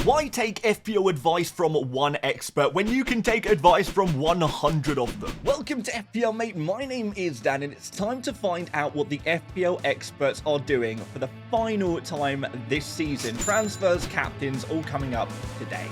Why take FPL advice from one expert when you can take advice from 100 of them? Welcome to FPL Mate, my name is Dan and it's time to find out what the FPL experts are doing for the final time this season. Transfers, captains, all coming up today.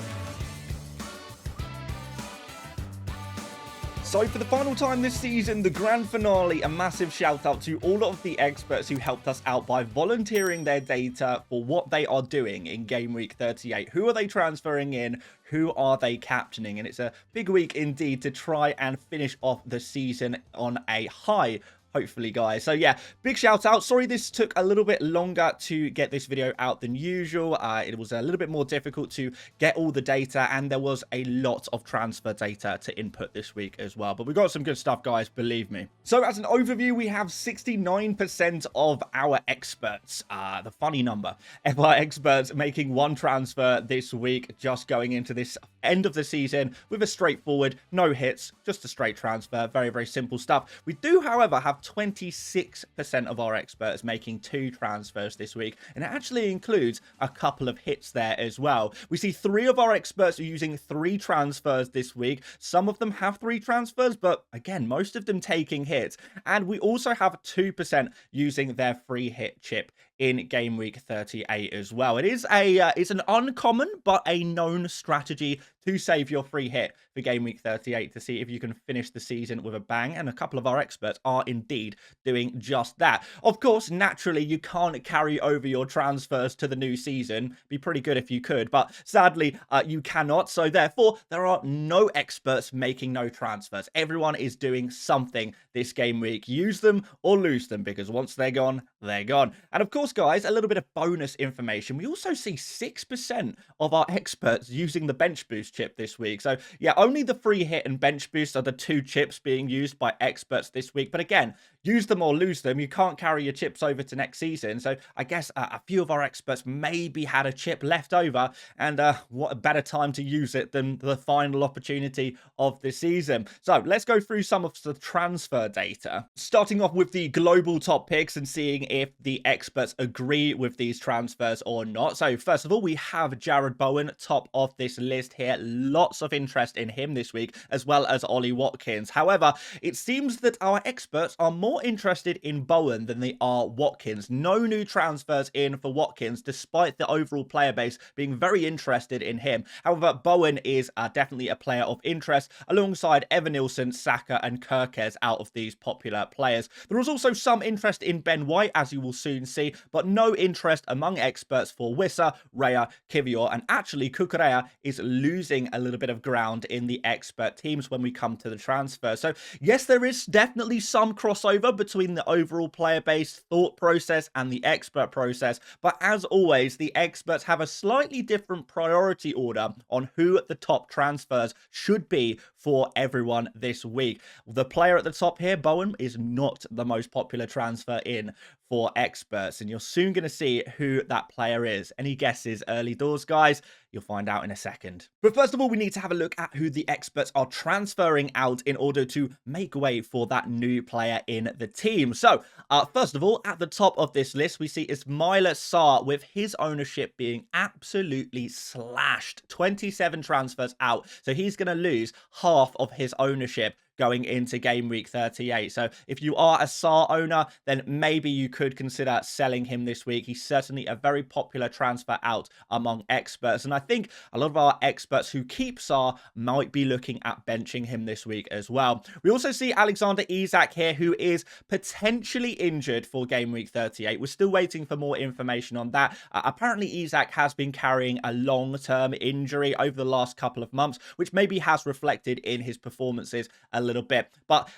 So for the final time this season, the grand finale, a massive shout out to all of the experts who helped us out by volunteering their data for what they are doing in Gameweek 38. Who are they transferring in? Who are they captaining? And it's a big week indeed to try and finish off the season on a high. Hopefully, guys. So yeah, big shout out. Sorry this took a little bit longer to get this video out than usual. It was a little bit more difficult to get all the data, and there was a lot of transfer data to input this week as well. But we got some good stuff, guys, believe me. So as an overview, we have 69% of our experts, the funny number, of our experts making one transfer this week, just going into this end of the season with a straightforward, no hits, just a straight transfer. Very, very simple stuff. We do, however, have 26% of our experts making 2 transfers this week, and it actually includes a couple of hits there as well. We see 3 of our experts are using 3 transfers this week. Some of them have 3 transfers, but again, most of them taking hits. And we also have 2% using their free hit chip in Game Week 38 as well. It is it's an uncommon but a known strategy to save your free hit for Game Week 38 to see if you can finish the season with a bang, and a couple of our experts are indeed doing just that. Of course, naturally, you can't carry over your transfers to the new season. Be pretty good if you could, but sadly, you cannot. So therefore, there are no experts making no transfers. Everyone is doing something this game week. Use them or lose them, because once they're gone, they're gone. And of course, guys, a little bit of bonus information. We also see 6% of our experts using the bench boost chip this week. So yeah, only the free hit and bench boost are the 2 chips being used by experts this week. But again, use them or lose them. You can't carry your chips over to next season. So I guess a few of our experts maybe had a chip left over, and what a better time to use it than the final opportunity of the season. So let's go through some of the transfer data, starting off with the global top picks and seeing if the experts agree with these transfers or not. So first of all, we have Jared Bowen top of this list here. Lots of interest in him this week, as well as Ollie Watkins. However, it seems that our experts are more interested in Bowen than they are Watkins. No new transfers in for Watkins, despite the overall player base being very interested in him. However, Bowen is definitely a player of interest, alongside Evan Nilsson, Saka and Kirkes out of these popular players. There was also some interest in Ben White, as you will soon see, but no interest among experts for Wissa, Raya, Kivior, and actually Kukurea is losing a little bit of ground in the expert teams when we come to the transfer. So yes, there is definitely some crossover between the overall player base thought process and the expert process, but as always, the experts have a slightly different priority order on who the top transfers should be for everyone this week. The player at the top here, Bowen, is not the most popular transfer in for experts, and you're soon going to see who that player is. Any guesses early doors, guys? You'll find out in a second. But first of all, we need to have a look at who the experts are transferring out in order to make way for that new player in the team. So, first of all, at the top of this list, we see Ismaila Sarr, with his ownership being absolutely slashed. 27 transfers out. So he's going to lose half of his ownership going into Game Week 38. So if you are a Sarr owner, then maybe you could consider selling him this week. He's certainly a very popular transfer out among experts, and I think a lot of our experts who keep Sarr might be looking at benching him this week as well. We also see Alexander Isak here, who is potentially injured for Game Week 38. We're still waiting for more information on that. Apparently Isak has been carrying a long-term injury over the last couple of months, which maybe has reflected in his performances a little bit, but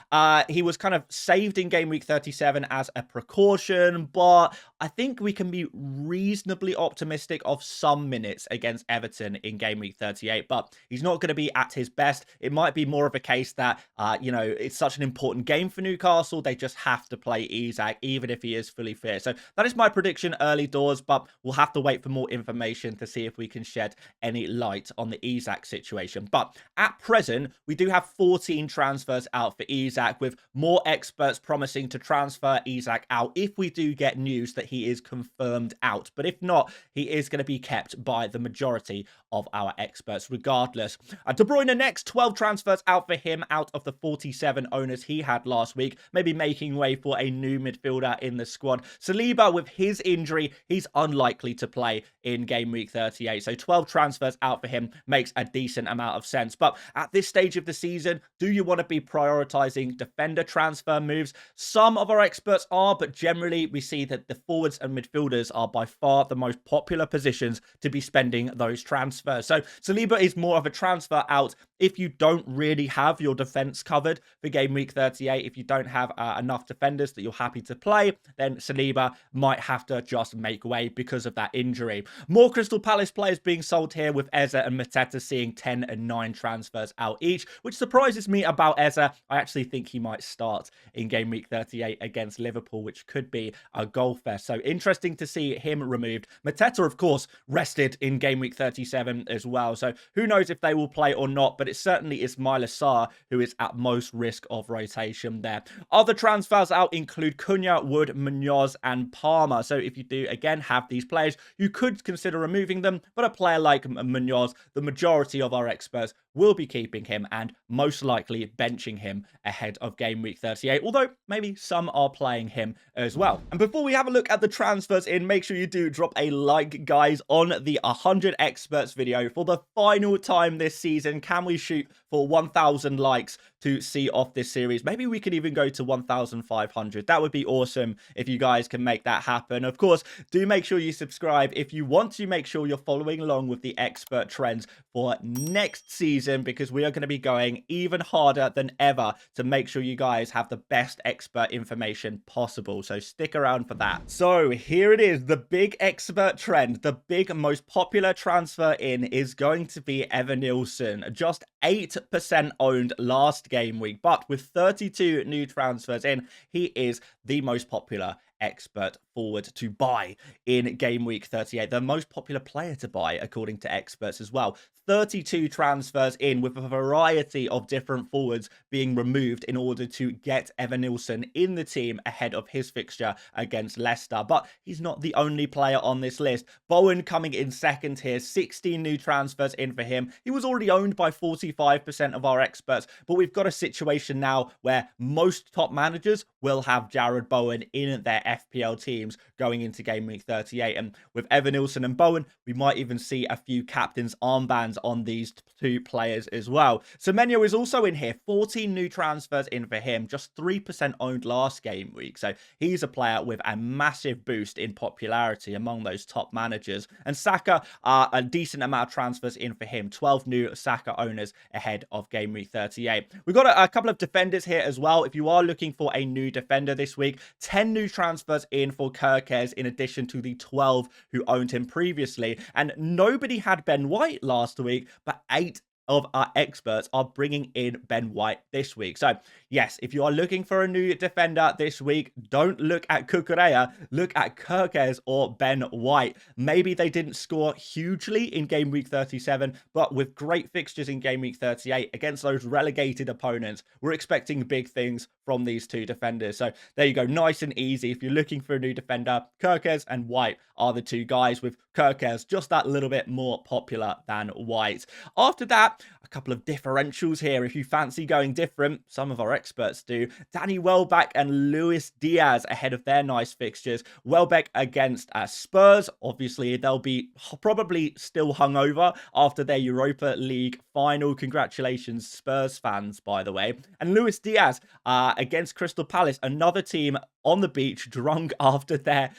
he was kind of saved in Game Week 37 as a precaution. But I think we can be reasonably optimistic of some minutes against Everton in Game Week 38, but he's not going to be at his best. It might be more of a case that you know, it's such an important game for Newcastle, they just have to play Isak even if he is fully fit. So that is my prediction early doors, but we'll have to wait for more information to see if we can shed any light on the Isak situation. But at present, we do have 14 transfers transfers out for Isak, with more experts promising to transfer Isak out if we do get news that he is confirmed out. But if not, he is going to be kept by the majority of our experts regardless. De Bruyne next, 12 transfers out for him out of the 47 owners he had last week, maybe making way for a new midfielder in the squad. Saliba, with his injury, he's unlikely to play in game week 38, so 12 transfers out for him makes a decent amount of sense. But at this stage of the season, do you want to be prioritizing defender transfer moves? Some of our experts are, but generally we see that the forwards and midfielders are by far the most popular positions to be spending those transfers. So Saliba is more of a transfer out if you don't really have your defense covered for game week 38. If you don't have enough defenders that you're happy to play, then Saliba might have to just make way because of that injury. More Crystal Palace players being sold here, with Eze and Mateta seeing 10 and 9 transfers out each, which surprises me about Eze. I actually think he might start in game week 38 against Liverpool, which could be a goal fest. So interesting to see him removed. Mateta, of course, rested in game week 37 as well. So who knows if they will play or not, but it certainly is Ismaila Sarr who is at most risk of rotation there. Other transfers out include Cunha, Wood, Munoz, and Palmer. So if you do, again, have these players, you could consider removing them, but a player like Munoz, the majority of our experts will be keeping him and most likely benching him ahead of game week 38, although maybe some are playing him as well. And before we have a look at the transfers in, make sure you do drop a like, guys, on the 100 experts video for the final time this season. Can we shoot for 1,000 likes to see off this series? Maybe we could even go to 1,500. That would be awesome if you guys can make that happen. Of course, do make sure you subscribe if you want to make sure you're following along with the expert trends for next season, because we are going to be going even harder than ever to make sure you guys have the best expert information possible. So stick around for that. So here it is, the big expert trend. The big most popular transfer in is going to be Evanilson. Just 8% owned last game week, but with 32 new transfers in, he is the most popular expert forward to buy in game week 38. The most popular player to buy, according to experts as well. 32 transfers in, with a variety of different forwards being removed in order to get Evanilson in the team ahead of his fixture against Leicester. But he's not the only player on this list. Bowen coming in second here, 16 new transfers in for him. He was already owned by 45% of our experts, but we've got a situation now where most top managers will have Jarrod Bowen in their FPL teams going into game week 38. And with Evanilson and Bowen, we might even see a few captains' armbands on these two players as well. Semenyo is also in here, 14 new transfers in for him, just 3% owned last game week. So he's a player with a massive boost in popularity among those top managers. And Saka, a decent amount of transfers in for him, 12 new Saka owners ahead of game week 38. We've got a couple of defenders here as well. If you are looking for a new defender this week, 10 new transfers in for Kirkes in addition to the 12 who owned him previously. And nobody had Ben White last week, but 8 of our experts are bringing in Ben White this week. So yes, if you are looking for a new defender this week, don't look at Cucurella, look at Kirkes or Ben White. Maybe they didn't score hugely in game week 37, but with great fixtures in game week 38 against those relegated opponents, we're expecting big things from these two defenders. So there you go, nice and easy. If you're looking for a new defender, Kirkes and White are the two guys, with Kirkes just that little bit more popular than White. After that, a couple of differentials here. If you fancy going different, some of our experts do. Danny Welbeck and Luis Diaz ahead of their nice fixtures. Welbeck against Spurs. Obviously, they'll be probably still hungover after their Europa League final. Congratulations, Spurs fans, by the way. And Luis Diaz against Crystal Palace, another team on the beach, drunk after their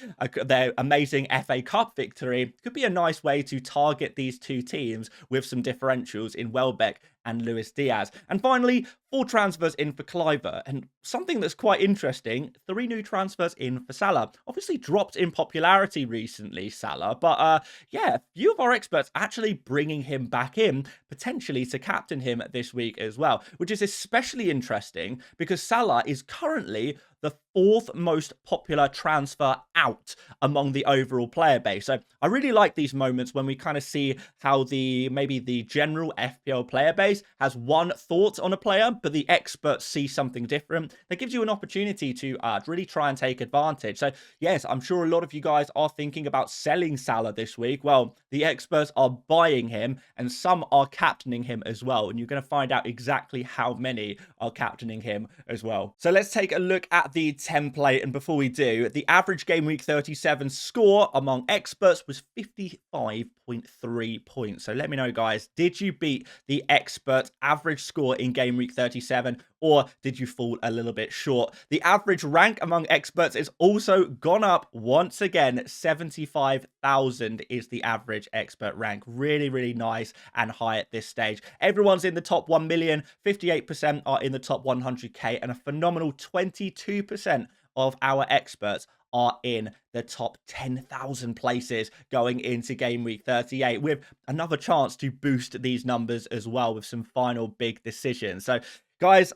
amazing FA Cup victory. Could be a nice way to target these two teams with some differentials in Welbeck and Luis Diaz. And finally, 4 transfers in for Kluivert. And something that's quite interesting, 3 new transfers in for Salah. Obviously dropped in popularity recently, Salah. But yeah, a few of our experts actually bringing him back in, potentially to captain him this week as well, which is especially interesting because Salah is currently the 4th most popular transfer out among the overall player base. So I really like these moments when we kind of see how maybe the general FPL player base database has one thought on a player, but the experts see something different. That gives you an opportunity to really try and take advantage. So yes, I'm sure a lot of you guys are thinking about selling Salah this week. Well, the experts are buying him, and some are captaining him as well. And you're going to find out exactly how many are captaining him as well. So let's take a look at the template. And before we do, the average Game Week 37 score among experts was 55.3 points. So let me know, guys, did you beat the expert average score in Game Week 37, or did you fall a little bit short? The average rank among experts is also gone up once again. 75,000 is the average expert rank. Really, really nice and high at this stage. Everyone's in the top 1 million, 58% are in the top 100k, and a phenomenal 22% of our experts are in the top 10,000 places going into Game Week 38, with another chance to boost these numbers as well with some final big decisions. So guys,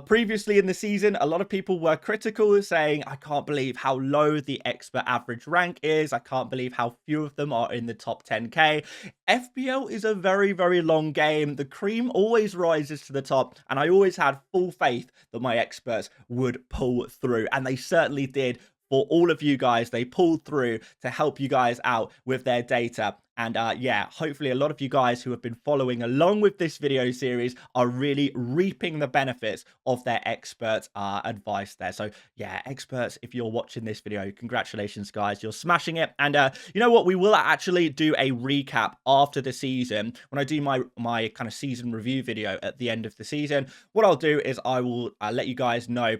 previously in the season, a lot of people were critical, saying, I can't believe how low the expert average rank is. I can't believe how few of them are in the top 10k. FPL is a very, very long game. The cream always rises to the top, and I always had full faith that my experts would pull through, and they certainly did. For all of you guys, they pulled through to help you guys out with their data. And yeah, hopefully a lot of you guys who have been following along with this video series are really reaping the benefits of their expert advice there. So yeah, experts, if you're watching this video, congratulations, guys. You're smashing it. And you know what? We will actually do a recap after the season. When I do my kind of season review video at the end of the season, what I'll do is I will let you guys know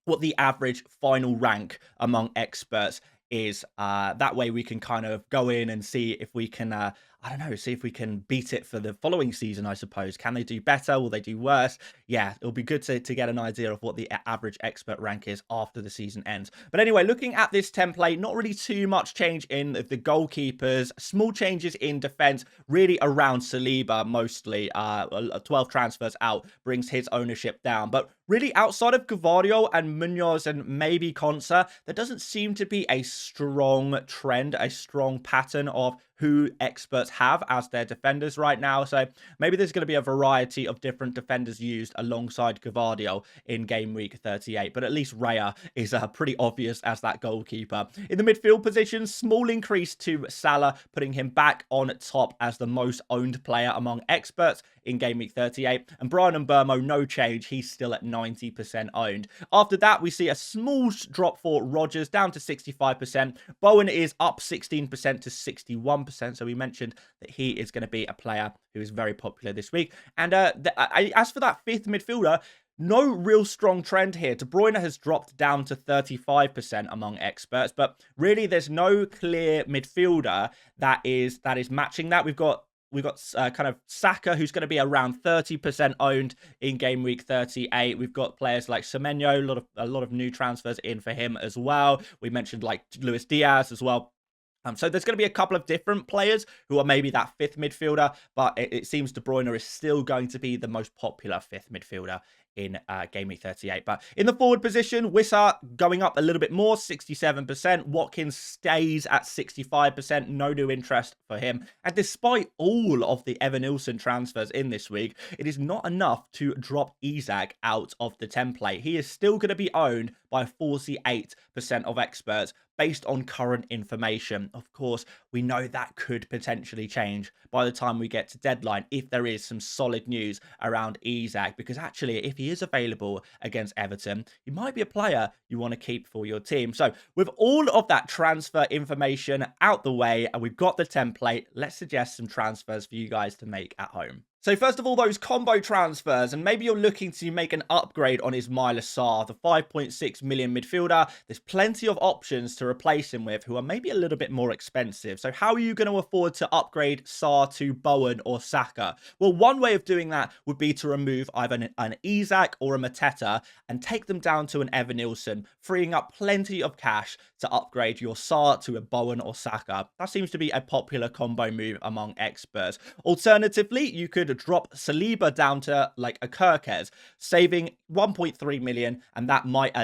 what the average final rank among experts is. That way we can kind of go in and see if we can, I don't know, see if we can beat it for the following season, I suppose. Can they do better? Will they do worse? Yeah, it'll be good to get an idea of what the average expert rank is after the season ends. But anyway, looking at this template, not really too much change in the goalkeepers, small changes in defense, really around Saliba mostly. 12 transfers out brings his ownership down. But really, outside of Gavardio and Munoz and maybe Konsa, there doesn't seem to be a strong trend, a strong pattern of who experts have as their defenders right now. So maybe there's going to be a variety of different defenders used alongside Gavardio in Game Week 38. But at least Raya is pretty obvious as that goalkeeper. In the midfield position, small increase to Salah, putting him back on top as the most owned player among experts in Game Week 38. And Brian Mbeumo, no change. He's still at 90% owned. After that, we see a small drop for Rodgers, down to 65%. Bowen is up 16% to 61%. So we mentioned that he is going to be a player who is very popular this week. And as for that fifth midfielder, no real strong trend here. De Bruyne has dropped down to 35% among experts, but really there's no clear midfielder that is matching that. We've got kind of Saka, who's going to be around 30% owned in Game Week 38. We've got players like Semenyo, a lot of new transfers in for him as well. We mentioned like Luis Diaz as well. So there's going to be a couple of different players who are maybe that fifth midfielder, but it seems De Bruyne is still going to be the most popular fifth midfielder in Game Week 38. But in the forward position, Wissa going up a little bit more, 67%. Watkins stays at 65%. No new interest for him. And despite all of the Evanilson transfers in this week, it is not enough to drop Isak out of the template. He is still going to be owned by 48% of experts based on current information. Of course, we know that could potentially change by the time we get to deadline if there is some solid news around Isak, because actually if he is available against Everton, he might be a player you want to keep for your team. So with all of that transfer information out the way, and we've got the template, let's suggest some transfers for you guys to make at home. So first of all, those combo transfers, and maybe you're looking to make an upgrade on Ismaila Sarr, the 5.6 million midfielder. There's plenty of options to replace him with who are maybe a little bit more expensive. So how are you going to afford to upgrade Sarr to Bowen or Saka? Well, one way of doing that would be to remove either an Isak or a Mateta and take them down to an Evanilson, freeing up plenty of cash to upgrade your Sarr to a Bowen or Saka. That seems to be a popular combo move among experts. Alternatively, you could drop Saliba down to like a Kirkes, saving 1.3 million, and that might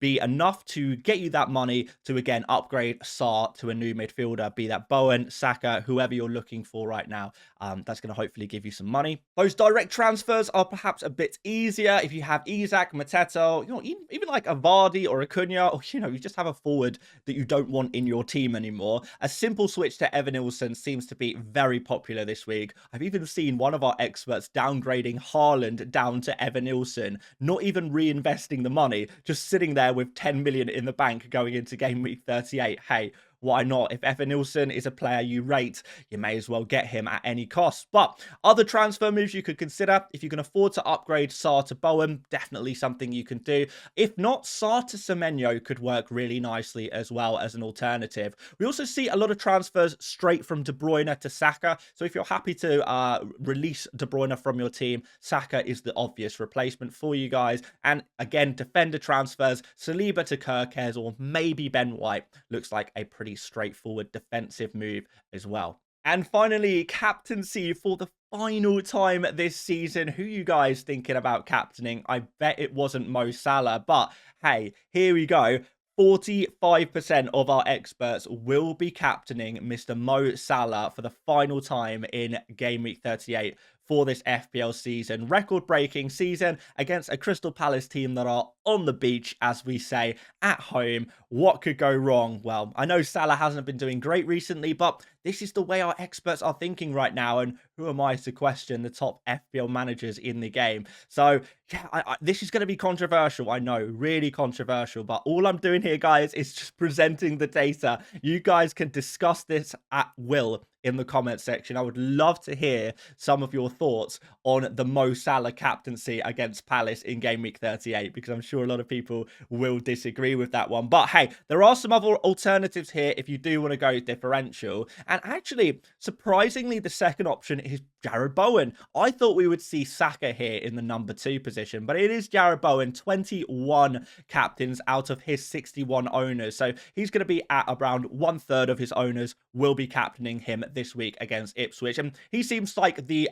be enough to get you that money to again upgrade Sar to a new midfielder, be that Bowen, Saka, whoever you're looking for right now. That's going to hopefully give you some money. Those direct transfers are perhaps a bit easier if you have Isak, Mateta, you know, even like a Vardy or a Cunha, or you just have a forward that you don't want in your team anymore. A simple switch to Evan Nilsson seems to be very popular this week. I've even seen one of our experts downgrading Haaland down to Evan Nilsson, not even reinvesting the money, just sitting there with 10 million in the bank going into game week 38. Hey, why not? If Evan Nilsson is a player you rate, you may as well get him at any cost. But other transfer moves you could consider, if you can afford to upgrade Sar to Bowen, definitely something you can do. If not, Sar to Semenyo could work really nicely as well as an alternative. We also see a lot of transfers straight from De Bruyne to Saka. So if you're happy to release De Bruyne from your team, Saka is the obvious replacement for you guys. And again, defender transfers, Saliba to Kirkes or maybe Ben White looks like a pretty straightforward defensive move as well. And finally, captaincy for the final time this season. Who you guys thinking about captaining? I bet it wasn't Mo Salah, but hey, here we go. 45% of our experts will be captaining Mr. Mo Salah for the final time in Game Week 38 for this FPL season. Record-breaking season against a Crystal Palace team that are on the beach, as we say, at home. What could go wrong? Well, I know Salah hasn't been doing great recently, but this is the way our experts are thinking right now, and who am I to question the top FPL managers in the game? So, yeah, this is going to be controversial, I know, really controversial, but all I'm doing here, guys, is just presenting the data. You guys can discuss this at will in the comment section. I would love to hear some of your thoughts on the Mo Salah captaincy against Palace in Game Week 38, because I'm sure a lot of people will disagree with that one. But hey, there are some other alternatives here if you do want to go differential. And actually, surprisingly, the second option is Jarrod Bowen. I thought we would see Saka here in the number 2 position, but it is Jarrod Bowen, 21 captains out of his 61 owners. So he's going to be at around 1/3 of his owners will be captaining him this week against Ipswich. And he seems like the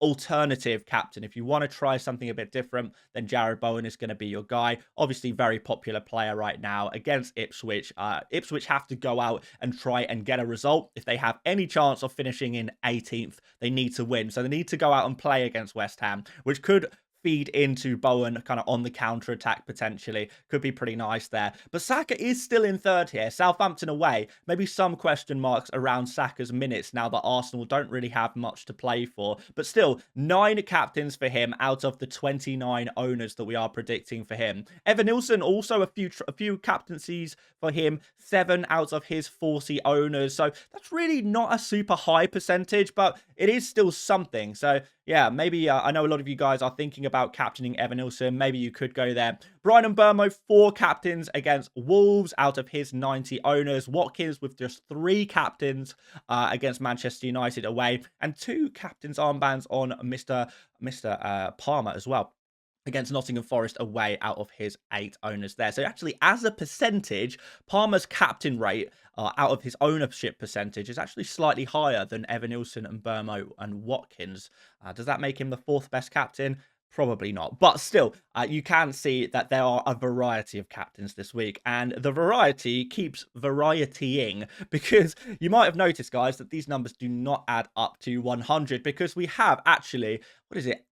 alternative captain. If you want to try something a bit different, then Jarrod Bowen is going to be your guy. Obviously, very popular player right now against Ipswich. Ipswich have to go out and try and get a result. If they have any chance of finishing in 18th, they need to win. So they need to go out and play against West Ham, which could feed into Bowen kind of on the counter attack potentially. Could be pretty nice there. But Saka is still in third here. Southampton away. Maybe some question marks around Saka's minutes now that Arsenal don't really have much to play for. But still, 9 captains for him out of the 29 owners that we are predicting for him. Evan Nilsson also a few captaincies for him. 7 out of his 40 owners. So that's really not a super high percentage, but it is still something. So yeah, maybe I know a lot of you guys are thinking about captaining Evan Nilsson. Maybe you could go there. Brian Mbeumo, 4 captains against Wolves out of his 90 owners. Watkins with just 3 captains against Manchester United away. And 2 captains armbands on Mr. Palmer as well against Nottingham Forest away out of his 8 owners there. So actually, as a percentage, Palmer's captain rate out of his ownership percentage is actually slightly higher than Evan Nilsson and Mbeumo and Watkins. Does that make him the 4th best captain? Probably not. But still, you can see that there are a variety of captains this week. And the variety keeps varietying, because you might have noticed, guys, that these numbers do not add up to 100, because we have actually,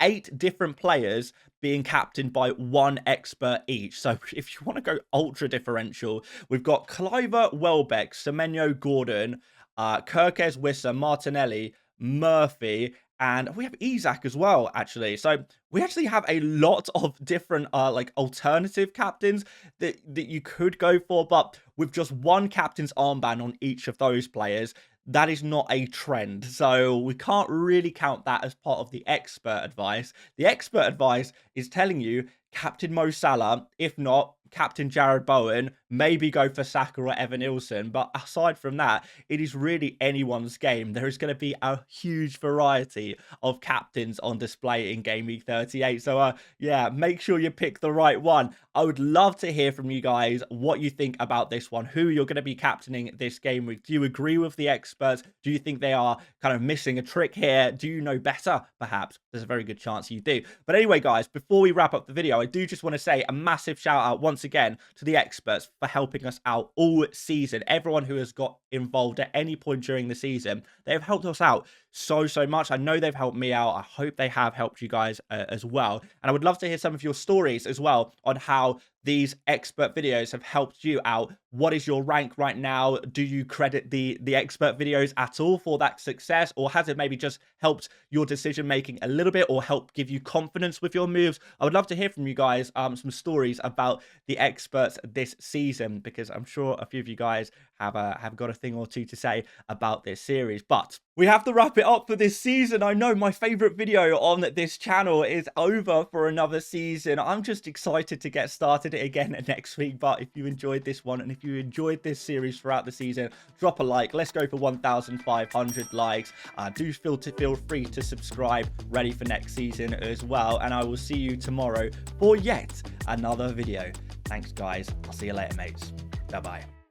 8 different players being captained by 1 expert each. So if you want to go ultra differential, we've got Cliver, Welbeck, Semenyo, Gordon, Kirkes, Wissa, Martinelli, Murphy, and we have Isak as well, actually. So we actually have a lot of different like alternative captains that you could go for, but with just 1 captain's armband on each of those players, that is not a trend. So we can't really count that as part of the expert advice. The expert advice is telling you Captain Mo Salah. If not, Captain Jarrod Bowen, maybe go for Saka or Evan Nilsson. But aside from that, it is really anyone's game. There is going to be a huge variety of captains on display in Game Week 38. So, yeah, make sure you pick the right one. I would love to hear from you guys what you think about this one, who you're going to be captaining this game week. Do you agree with the experts? Do you think they are kind of missing a trick here? Do you know better? Perhaps there's a very good chance you do. But anyway, guys, before we wrap up the video, I do just want to say a massive shout out once again to the experts for helping us out all season. Everyone who has got involved at any point during the season, they have helped us out so much. I know they've helped me out. I hope they have helped you guys as well. And I would love to hear some of your stories as well on how these expert videos have helped you out. What is your rank right now? Do you credit the expert videos at all for that success, or has it maybe just helped your decision making a little bit, or helped give you confidence with your moves? I would love to hear from you guys some stories about the experts this season, because I'm sure a few of you guys have got a thing or two to say about this series. But we have to wrap it up for this season. I know my favorite video on this channel is over for another season. I'm just excited to get started again next week. But if you enjoyed this one, and if you enjoyed this series throughout the season, drop a like. Let's go for 1,500 likes. Do feel free to subscribe, ready for next season as well. And I will see you tomorrow for yet another video. Thanks, guys. I'll see you later, mates. Bye-bye.